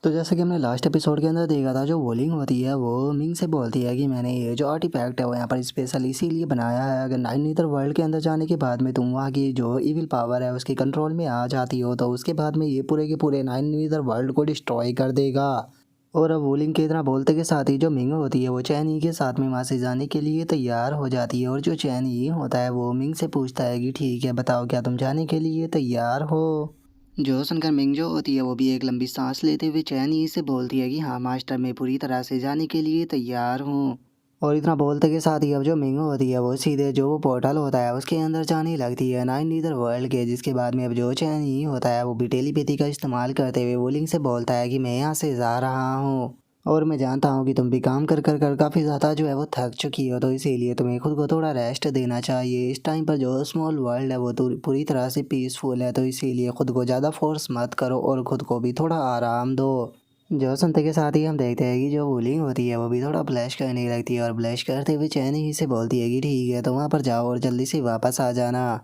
तो जैसा कि हमने लास्ट एपिसोड के अंदर देखा था, जो वोलिंग होती है वो मिंग से बोलती है कि मैंने ये जो आर्टिफैक्ट है वो यहाँ पर स्पेशल इसीलिए बनाया है, अगर नाइन नीदर वर्ल्ड के अंदर जाने के बाद में तुम वहाँ की जो इविल पावर है उसके कंट्रोल में आ जाती हो तो उसके बाद में ये पूरे के पूरे नाइन नीदर वर्ल्ड को डिस्ट्रॉय कर देगा। और अब वोलिंग के इतना बोलते के साथ ही जो मिंग होती है वो चैनी के साथ में वहाँ से जाने के लिए तैयार हो जाती है। और जो चैनी होता है वो मिंग से पूछता है कि ठीक है बताओ, क्या तुम जाने के लिए तैयार हो। जो सुनकर मिंग जो होती है वो भी एक लंबी सांस लेते हुए चैनी से बोलती है कि हाँ मास्टर, मैं पूरी तरह से जाने के लिए तैयार हूँ। और इतना बोलते के साथ ही अब जो मिंग होती है वो सीधे जो वो पोर्टल होता है उसके अंदर जाने लगती है नाइन नीदर वर्ल्ड के। जिसके बाद में अब जो चैनी होता है वो भी टेलीपैथी का इस्तेमाल करते हुए वोलिंग से बोलता है कि मैं यहाँ से जा रहा हूँ और मैं जानता हूँ कि तुम भी काम कर कर कर काफ़ी ज़्यादा जो है वो थक चुकी हो, तो इसीलिए तुम्हें खुद को थोड़ा रेस्ट देना चाहिए। इस टाइम पर जो स्मॉल वर्ल्ड है वो तो पूरी तरह से पीसफुल है, तो इसीलिए खुद को ज़्यादा फोर्स मत करो और खुद को भी थोड़ा आराम दो। जो सुनते के साथ ही हम देखते हैं कि जो वूलिंग होती है वो भी थोड़ा ब्लश करने लगती है और ब्लश करते हुए चैन ही से बोलती है कि ठीक है तो वहाँ पर जाओ और जल्दी से वापस आ जाना।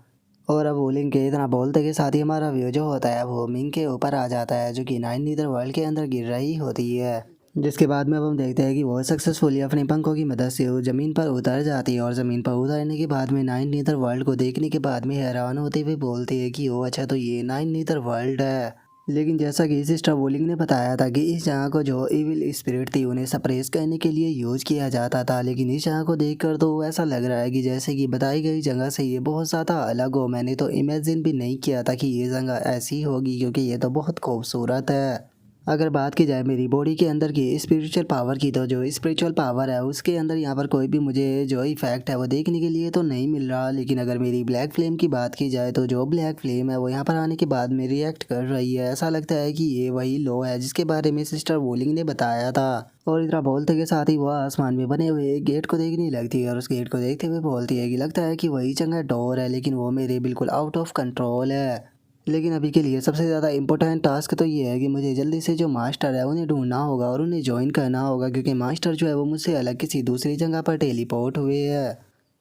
और अब वूलिंग के इतना बोलते के साथ ही हमारा व्यू जो होता है वो मिंग के ऊपर आ जाता है, जो कि नाइन नीदर वर्ल्ड के अंदर गिर रही होती है। जिसके बाद में अब हम देखते हैं कि वो सक्सेसफुली अपने पंखों की मदद से वो ज़मीन पर उतर जाती है और ज़मीन पर उतरने के बाद में नाइन नीदर वर्ल्ड को देखने के बाद में हैरान होते हुए बोलती है कि ओ अच्छा, तो ये नाइन नीदर वर्ल्ड है। लेकिन जैसा कि सिस्टर वोलिंग ने बताया था कि इस जगह को जो इविल स्पिरिट थी उन्हें सप्रेस करने के लिए यूज किया जाता था, लेकिन इस जगह को देखकर तो ऐसा लग रहा है कि जैसे कि बताई गई जगह से ये बहुत ज़्यादा अलग हो। मैंने तो इमेजिन भी नहीं किया था कि ये जगह ऐसी होगी, क्योंकि ये तो बहुत खूबसूरत है। अगर बात की जाए मेरी बॉडी के अंदर की स्पिरिचुअल पावर की, तो जो स्पिरिचुअल पावर है उसके अंदर यहाँ पर कोई भी मुझे जो इफेक्ट है वो देखने के लिए तो नहीं मिल रहा। लेकिन अगर मेरी ब्लैक फ्लेम की बात की जाए तो जो ब्लैक फ्लेम है वो यहाँ पर आने के बाद में रिएक्ट कर रही है। ऐसा लगता है कि ये वही लो है जिसके बारे में सिस्टर वोलिंग ने बताया था। और इतना बोलते के साथ ही वो आसमान में बने हुए एक गेट को देखने लगती है और उस गेट को देखते हुए बोलती है कि लगता है कि वही जगह डोर है, लेकिन वो मेरे बिल्कुल आउट ऑफ कंट्रोल है। लेकिन अभी के लिए सबसे ज़्यादा इम्पोर्टेंट टास्क तो ये है कि मुझे जल्दी से जो मास्टर है उन्हें ढूंढना होगा और उन्हें ज्वाइन करना होगा, क्योंकि मास्टर जो है वो मुझसे अलग किसी दूसरी जगह पर टेलीपोर्ट हुए है।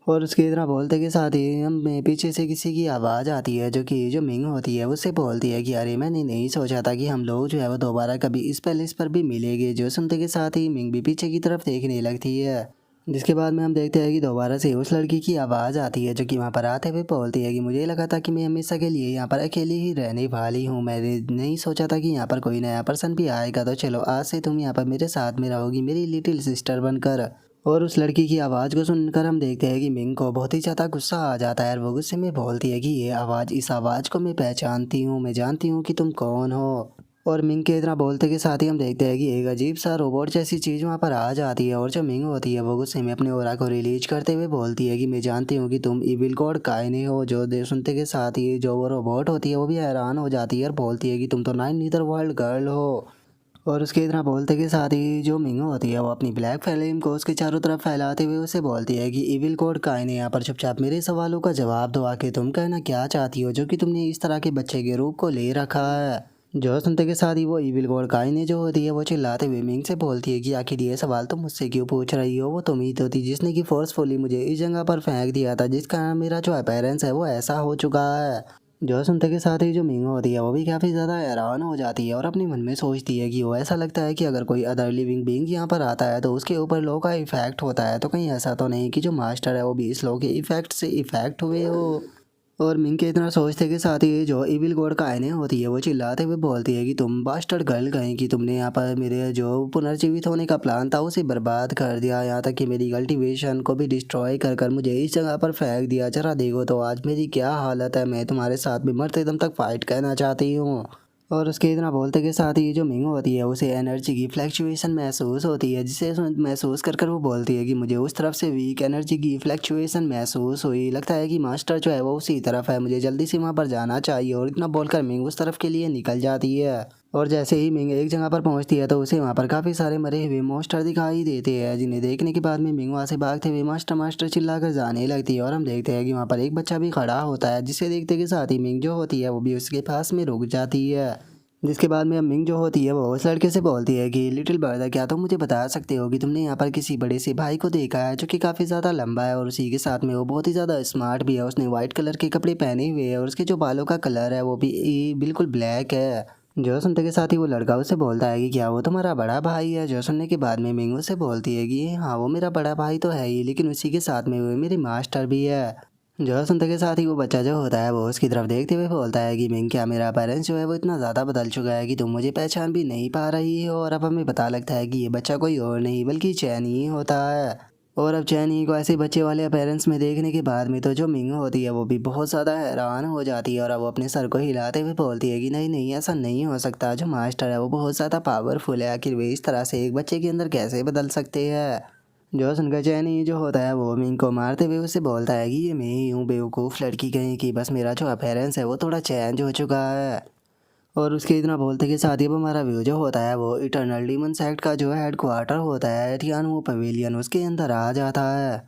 और उसके इतना बोलते के साथ ही हमें पीछे से किसी की आवाज़ आती है, जो कि जो मिंग होती है उससे बोलती है कि अरे मैंने नहीं सोचा था कि हम लोग जो है वो दोबारा कभी इस पैलेस पर भी मिलेंगे। जो सुनते के साथ ही मिंग भी पीछे की तरफ देखने लगती है। जिसके बाद में हम देखते हैं कि दोबारा से उस लड़की की आवाज़ आती है, जो कि वहाँ पर आते हुए बोलती है कि मुझे लगा था कि मैं हमेशा के लिए यहाँ पर अकेली ही रहने वाली हूँ, मैंने नहीं सोचा था कि यहाँ पर कोई नया पर्सन भी आएगा, तो चलो आज से तुम यहाँ पर मेरे साथ में रहोगी मेरी लिटिल सिस्टर बनकर। और उस लड़की की आवाज़ को सुनकर हम देखते हैं कि मिंग को बहुत ही ज़्यादा गुस्सा आ जाता है और वो गुस्से में बोलती है कि ये आवाज़, इस आवाज़ को मैं पहचानती हूँ, मैं जानती हूँ कि तुम कौन हो। और मिंग के इतना बोलते के साथ ही हम देखते हैं कि एक अजीब सा रोबोट जैसी चीज़ वहाँ पर आ जाती है और जो मिंग होती है वो गुस्से में अपने ओरा को रिलीज करते हुए बोलती है कि मैं जानती हूँ कि तुम इविल गॉड काइने हो। जो दे सुनते के साथ ही जो वो रोबोट होती है वो भी हैरान हो जाती है और बोलती है कि तुम तो नाइन नीदर वर्ल्ड गर्ल हो। और उसके इतना बोलते के साथ ही जो मिंग होती है वो अपनी ब्लैक फ्लेम को उसके चारों तरफ फैलाते हुए उसे बोलती है कि इविल कोड काइने, यहाँ पर चुपचाप मेरे सवालों का जवाब दो, आके तुम कहना क्या चाहती हो जो कि तुमने इस तरह के बच्चे के रूप को ले रखा है। जो सुनते के साथ ही वो इविल कोड काइने जो होती है वो चिल्लाते हुए मिंग से बोलती है कि आखिर ये सवाल तुम मुझसे क्यों पूछ रही हो, वो तुम ही तो थी जिसने कि फोर्सफुली मुझे इस जगह पर फेंक दिया था, जिस कारण मेरा जो अपीयरेंस है वो ऐसा हो चुका है। जो सुनते के साथ ही जो मिंग होती है वो भी काफ़ी ज़्यादा हैरान हो जाती है और अपने मन में सोचती है कि वो ऐसा लगता है कि अगर कोई अदर लिविंग बीइंग यहाँ पर आता है तो उसके ऊपर लो का इफेक्ट होता है, तो कहीं ऐसा तो नहीं कि जो मास्टर है वो भी इस लो के इफेक्ट से इफेक्ट हुए हो। और मिंग के इतना सोचते के साथ ही जो इविल गॉड का आईने होती है वो चिल्लाते हुए बोलती है कि तुम बास्टर्ड गर्ल, कहीं कि तुमने यहाँ पर मेरे जो पुनर्जीवित होने का प्लान था उसे बर्बाद कर दिया, यहाँ तक कि मेरी कल्टीवेशन को भी डिस्ट्रॉय कर कर मुझे इस जगह पर फेंक दिया। जरा देखो तो आज मेरी क्या हालत है, मैं तुम्हारे साथ में मरते दम तक फाइट करना चाहती हूँ। और उसके इतना बोलते के साथ ही जो मिंग होती है उसे एनर्जी की फ्लैक्चुएशन महसूस होती है, जिसे महसूस कर कर वो बोलती है कि मुझे उस तरफ से वीक एनर्जी की फ्लैक्चुएशन महसूस हुई, लगता है कि मास्टर जो है वो उसी तरफ है, मुझे जल्दी से वहाँ पर जाना चाहिए। और इतना बोलकर मिंग उस तरफ के लिए निकल जाती है। और जैसे ही मिंग एक जगह पर पहुंचती है तो उसे वहाँ पर काफ़ी सारे मरे हुए मॉन्स्टर दिखाई देते हैं, जिन्हें देखने के बाद में मिंग वहाँ से भागते हुए मास्टर मास्टर चिल्लाकर जाने लगती है। और हम देखते हैं कि वहाँ पर एक बच्चा भी खड़ा होता है, जिसे देखते के साथ ही मिंग जो होती है वो भी उसके पास में रुक जाती है। जिसके बाद में अब मिंग जो होती है वो उस लड़के से बोलती है कि लिटिल ब्रदर, क्या तुम मुझे बता सकते हो कि तुमने यहाँ पर किसी बड़े से भाई को देखा है जो कि काफ़ी ज़्यादा लंबा है और उसी के साथ में वो बहुत ही ज़्यादा स्मार्ट भी है, उसने वाइट कलर के कपड़े पहने हुए हैं और उसके जो बालों का कलर है वो भी बिल्कुल ब्लैक है। जो सुनते के साथ ही वो लड़का उससे बोलता है कि क्या वो तुम्हारा बड़ा भाई है। जो सुनने के बाद में मिंग उससे बोलती है कि हाँ वो मेरा बड़ा भाई तो है ही, लेकिन उसी के साथ में वो मेरी मास्टर भी है। जो सुनते के साथ ही वो बच्चा जो होता है वो उसकी तरफ देखते हुए बोलता है कि मिंग क्या मेरा पेरेंट्स जो है वो इतना ज़्यादा बदल चुका है कि तुम मुझे पहचान भी नहीं पा रही हो। और अब हमें पता लगता है कि ये बच्चा कोई और नहीं बल्कि चैन ही होता है। और अब चैनी को ऐसे बच्चे वाले पेरेंट्स में देखने के बाद में तो जो मिंग होती है वो भी बहुत ज़्यादा हैरान हो जाती है। और अब वो अपने सर को हिलाते हुए बोलती है कि नहीं नहीं ऐसा नहीं हो सकता, जो मास्टर है वो बहुत ज़्यादा पावरफुल है, आखिर वे इस तरह से एक बच्चे के अंदर कैसे बदल सकते हैं। जो सुनकर चैनी जो होता है वो मिंग को मारते हुए उससे बोलता है कि ये मैं ही हूँ बेवकूफ़ लड़की कहीं की, बस मेरा जो अपेरेंस है वो थोड़ा चेंज हो चुका है। और उसके इतना बोलते के साथ ही वो हमारा व्यू जो होता है वो इटर्नल डीमन सेक्ट का जो हेड क्वार्टर होता है टियानो पवेलियन उसके अंदर आ जाता है।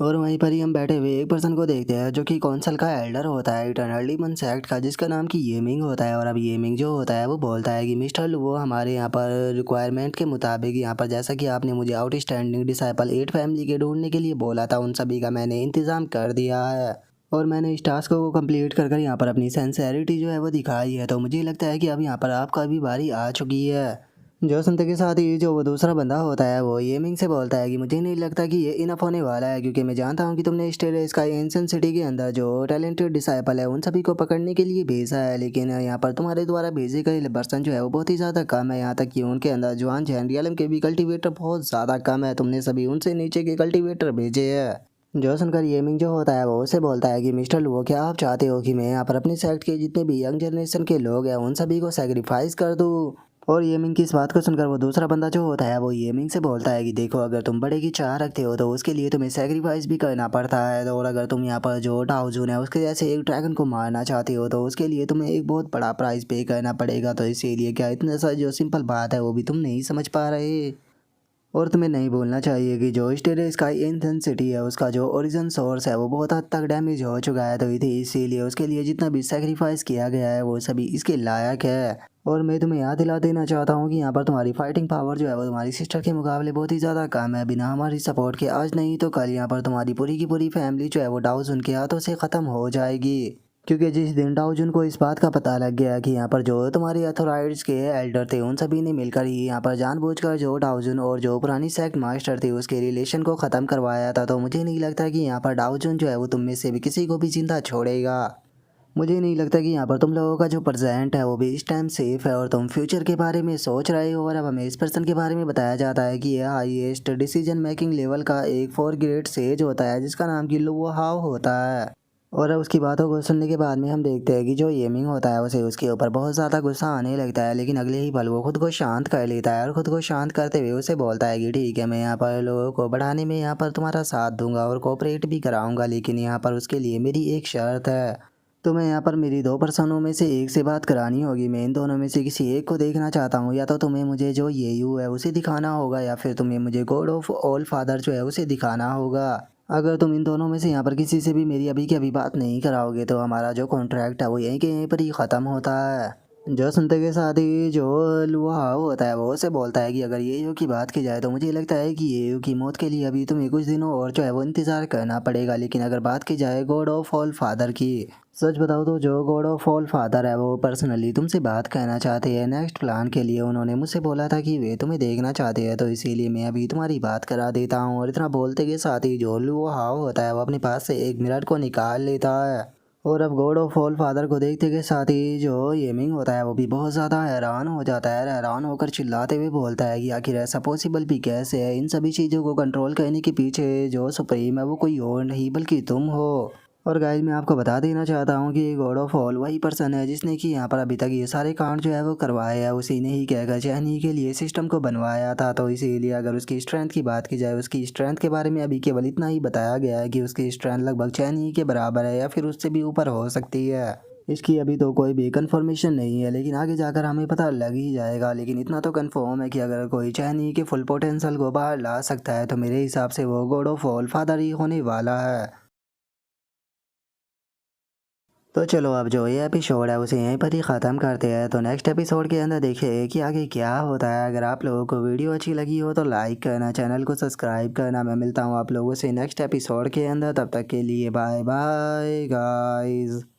और वहीं पर ही हम बैठे हुए एक पर्सन को देखते हैं जो कि कौंसल का एल्डर होता है इटर्नल डीमन सेक्ट का, जिसका नाम कि येमिंग होता है। और अब येमिंग जो होता है वो बोलता है कि मिस्टर लू, वो हमारे यहाँ पर रिक्वायरमेंट के मुताबिक यहाँ पर जैसा कि आपने मुझे आउटस्टैंडिंग डिसाइपल 8 फैमिली के ढूंढने के लिए बोला था, उन सभी का मैंने इंतज़ाम कर दिया है। और मैंने इस टास्क को कंप्लीट कर कर यहाँ पर अपनी सेंसियरिटी जो है वो दिखाई है, तो मुझे लगता है कि अब यहाँ पर आपका भी बारी आ चुकी है। जो सुनते के साथ ही जो वो दूसरा बंदा होता है वो येमिंग से बोलता है कि मुझे नहीं लगता कि ये इनफ होने वाला है, क्योंकि मैं जानता हूँ कि तुमने स्टेल स्काई एंशिएंट सिटी के अंदर जो टैलेंटेड डिसाइपल है उन सभी को पकड़ने के लिए भेजा है, लेकिन यहाँ पर तुम्हारे द्वारा भेजे गए पर्सन जो है वो बहुत ही ज़्यादा कम है। यहाँ तक कि उनके अंदर जुआन जैन के भी कल्टिवेटर बहुत ज़्यादा कम है, तुमने सभी उनसे नीचे के कल्टिवेटर भेजे हैं। जो सुनकर येमिंग जो होता है वो उसे बोलता है कि मिस्टर लुओ, क्या आप चाहते हो कि मैं यहाँ पर अपने सेक्ट के जितने भी यंग जनरेशन के लोग हैं उन सभी को सेक्रीफाइस कर दूँ। और येमिंग की इस बात को सुनकर वो दूसरा बंदा जो होता है वो येमिंग से बोलता है कि देखो, अगर तुम बड़े की चाह रखते हो तो उसके लिए तुम्हें सेक्रीफाइस भी करना पड़ता है। तो और अगर तुम यहाँ पर जो डाउजून है उसके जैसे एक ड्रैगन को मारना चाहते हो तो उसके लिए तुम्हें एक बहुत बड़ा प्राइस पे करना पड़ेगा। तो इसीलिए क्या इतना सा जो सिंपल बात है वो भी तुम नहीं समझ पा रहे। और तुम्हें नहीं बोलना चाहिए कि जो स्टेरे स्काई एंथन सिटी है उसका जो ओरिजिन सोर्स है वो बहुत हद तक डैमेज हो चुका है, तो इसीलिए उसके लिए जितना भी सेक्रीफाइस किया गया है वो सभी इसके लायक है। और मैं तुम्हें याद दिला देना चाहता हूँ कि यहाँ पर तुम्हारी फाइटिंग पावर जो है वो तुम्हारी सिस्टर के मुकाबले बहुत ही ज़्यादा कम है। बिना हमारी सपोर्ट के आज नहीं तो कल यहाँ पर तुम्हारी पूरी की पूरी फैमिली जो है वो डाउज उनके हाथों से ख़त्म हो जाएगी। क्योंकि जिस दिन डाउजन को इस बात का पता लग गया कि यहाँ पर जो तुम्हारे अथॉराइट्स के एल्डर थे उन सभी ने मिलकर ही यहाँ पर जानबूझकर जो डाउजन और जो पुरानी सेक्ट मास्टर थे उसके रिलेशन को ख़त्म करवाया था, तो मुझे नहीं लगता कि यहाँ पर डाउजन जो है वो तुम में से भी किसी को भी जिंदा छोड़ेगा। मुझे नहीं लगता कि यहाँ पर तुम लोगों का जो प्रेजेंट है वो भी इस टाइम सेफ है और तुम फ्यूचर के बारे में सोच रहे हो। और अब हमें इस पर्सन के बारे में बताया जाता है कि यह हाईएस्ट डिसीजन मेकिंग लेवल का एक 4 ग्रेड सेज होता है जिसका नाम कि लुओ हाओ होता है। और अब उसकी बातों को सुनने के बाद में हम देखते हैं कि जो येमिंग होता है उसे उसके ऊपर बहुत ज़्यादा गुस्सा आने लगता है, लेकिन अगले ही पल वो खुद को शांत कर लेता है। और खुद को शांत करते हुए उसे बोलता है कि ठीक है, मैं यहाँ पर लोगों को बढ़ाने में यहाँ पर तुम्हारा साथ दूंगा और कोऑपरेट भी कराऊंगा, लेकिन यहाँ पर उसके लिए मेरी एक शर्त है। तुम्हें यहाँ पर मेरी 2 पर्सनों में से एक से बात करानी होगी। मैं इन दोनों में से किसी एक को देखना चाहता हूँ, या तो तुम्हें मुझे जो येयू है उसे दिखाना होगा या फिर तुम्हें मुझे गॉड ऑफ ऑल फादर जो है उसे दिखाना होगा। अगर तुम इन दोनों में से यहाँ पर किसी से भी मेरी अभी की अभी बात नहीं कराओगे तो हमारा जो कॉन्ट्रैक्ट है वो यहीं के यहीं पर ही ख़त्म होता है। जो सुनते के साथ ही जो लुआ होता है वो उसे बोलता है कि अगर येयू की बात की जाए तो मुझे लगता है कि येयू की मौत के लिए अभी तुम्हें कुछ दिनों और जो है वो इंतज़ार करना पड़ेगा। लेकिन अगर बात की जाए गॉड ऑफ ऑल फादर की, सच बताओ तो जो गॉड ऑफ ऑल फादर है वो पर्सनली तुमसे बात करना चाहते हैं नेक्स्ट प्लान के लिए। उन्होंने मुझसे बोला था कि वे तुम्हें देखना चाहते हैं, तो इसीलिए मैं अभी तुम्हारी बात करा देता हूँ। और इतना बोलते के साथ ही जो लुओ हाओ होता है वो अपने पास से एक मिरर को निकाल लेता है। और अब गॉड ऑफ ऑल फादर को देखते के साथ ही जो येमिंग होता है वो भी बहुत ज़्यादा हैरान हो जाता है। हैरान होकर चिल्लाते हुए बोलता है कि आखिर ऐसा पॉसिबल भी कैसे है, इन सभी चीज़ों को कंट्रोल करने के पीछे जो सुप्रीम है वो कोई और नहीं बल्कि तुम हो। और गाइस मैं आपको बता देना चाहता हूँ कि गॉड ऑफ ऑल वही पर्सन है जिसने कि यहाँ पर अभी तक ये सारे कांड जो है वो करवाए हैं। उसी ने ही कहकर चैनी के लिए सिस्टम को बनवाया था, तो इसीलिए अगर उसकी स्ट्रेंथ की बात की जाए, उसकी स्ट्रेंथ के बारे में अभी केवल इतना ही बताया गया है कि उसकी स्ट्रेंथ लगभग चैनी के बराबर है या फिर उससे भी ऊपर हो सकती है। इसकी अभी तो कोई भी कन्फर्मेशन नहीं है, लेकिन आगे जाकर हमें पता लग ही जाएगा। लेकिन इतना तो कन्फर्म है कि अगर कोई चैनी के फुल पोटेंशियल को बाहर ला सकता है तो मेरे हिसाब से वो गॉड ऑफ ऑल फादर ही होने वाला है। तो चलो अब जो ये एपिसोड है उसे यहीं पर ही ख़त्म करते हैं। तो नेक्स्ट एपिसोड के अंदर देखिए कि आगे क्या होता है। अगर आप लोगों को वीडियो अच्छी लगी हो तो लाइक करना, चैनल को सब्सक्राइब करना। मैं मिलता हूँ आप लोगों से नेक्स्ट एपिसोड के अंदर, तब तक के लिए बाय बाय गाइस।